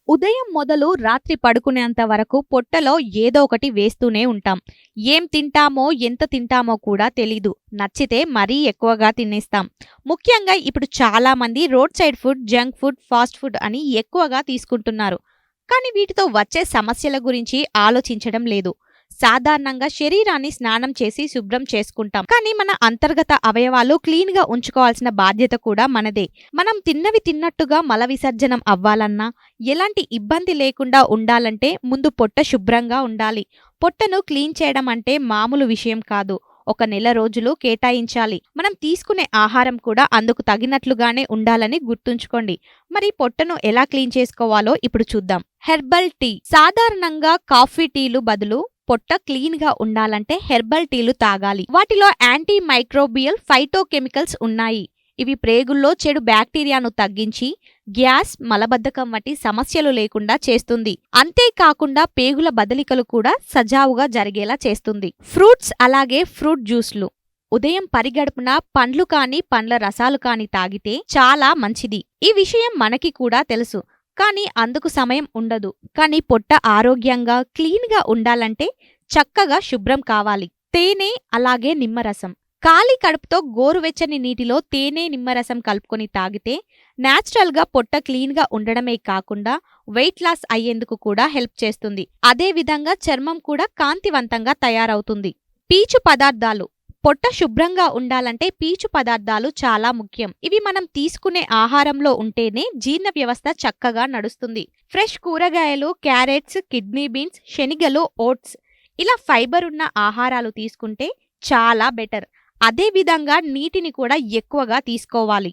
ఉదయం మొదలు రాత్రి పడుకునేంత వరకు పొట్టలో ఏదో ఒకటి వేస్తూనే ఉంటాం. ఏం తింటామో, ఎంత తింటామో కూడా తెలీదు. నచ్చితే మరీ ఎక్కువగా తినేస్తాం. ముఖ్యంగా ఇప్పుడు చాలామంది road side food, junk food, fast food అని ఎక్కువగా తీసుకుంటున్నారు. కానీ వీటితో వచ్చే సమస్యల గురించి ఆలోచించడం లేదు. సాధారణంగా శరీరాన్ని స్నానం చేసి శుభ్రం చేసుకుంటాం. కానీ మన అంతర్గత అవయవాలు క్లీన్‌గా ఉంచుకోవాల్సిన బాధ్యత కూడా మనదే. మనం తిన్నవి తిన్నట్టుగా మల విసర్జనం అవ్వాలన్నా, ఎలాంటి ఇబ్బంది లేకుండా ఉండాలంటే ముందు పొట్ట శుభ్రంగా ఉండాలి. పొట్టను క్లీన్ చేయడం అంటే మామూలు విషయం కాదు. ఒక నెల రోజులు కేటాయించాలి. మనం తీసుకునే ఆహారం కూడా అందుకు తగినట్లుగానే ఉండాలని గుర్తుంచుకోండి. మరి పొట్టను ఎలా క్లీన్ చేసుకోవాలో ఇప్పుడు చూద్దాం. Herbal tea. సాధారణంగా కాఫీ టీలు బదులు పొట్ట క్లీన్‌గా ఉండాలంటే హెర్బల్ టీలు తాగాలి. వాటిలో యాంటీ మైక్రోబియల్ ఫైటోకెమికల్స్ ఉన్నాయి. ఇవి ప్రేగుల్లో చెడు బ్యాక్టీరియాను తగ్గించి గ్యాస్, మలబద్ధకం వంటి సమస్యలు లేకుండా చేస్తుంది. అంతేకాకుండా పేగుల బదలికలు కూడా సజావుగా జరిగేలా చేస్తుంది. ఫ్రూట్స్ అలాగే ఫ్రూట్ జ్యూస్లు. ఉదయం పరిగడుపున పండ్లు కానీ, పండ్ల రసాలు కానీ తాగితే చాలా మంచిది. ఈ విషయం మనకి కూడా తెలుసు. కానీ అందుకు సమయం ఉండదు. కానీ పొట్ట ఆరోగ్యంగా, క్లీన్‌గా ఉండాలంటే చక్కగా శుభ్రం కావాలి. తేనె అలాగే నిమ్మరసం. ఖాళీ కడుపుతో గోరువెచ్చని నీటిలో తేనె, నిమ్మరసం కలుపుకొని తాగితే నేచురల్‌గా పొట్ట క్లీన్‌గా ఉండడమే కాకుండా వెయిట్ లాస్ అయ్యేందుకు కూడా హెల్ప్ చేస్తుంది. అదేవిధంగా చర్మం కూడా కాంతివంతంగా తయారవుతుంది. పీచు పదార్థాలు. పొట్ట శుభ్రంగా ఉండాలంటే పీచు పదార్థాలు చాలా ముఖ్యం. ఇవి మనం తీసుకునే ఆహారంలో ఉంటేనే జీర్ణ వ్యవస్థ చక్కగా నడుస్తుంది. ఫ్రెష్ కూరగాయలు, క్యారెట్స్, కిడ్నీ బీన్స్, శనగలు, ఓట్స్ ఇలా ఫైబర్ ఉన్న ఆహారాలు తీసుకుంటే చాలా బెటర్. అదేవిధంగా నీటిని కూడా ఎక్కువగా తీసుకోవాలి.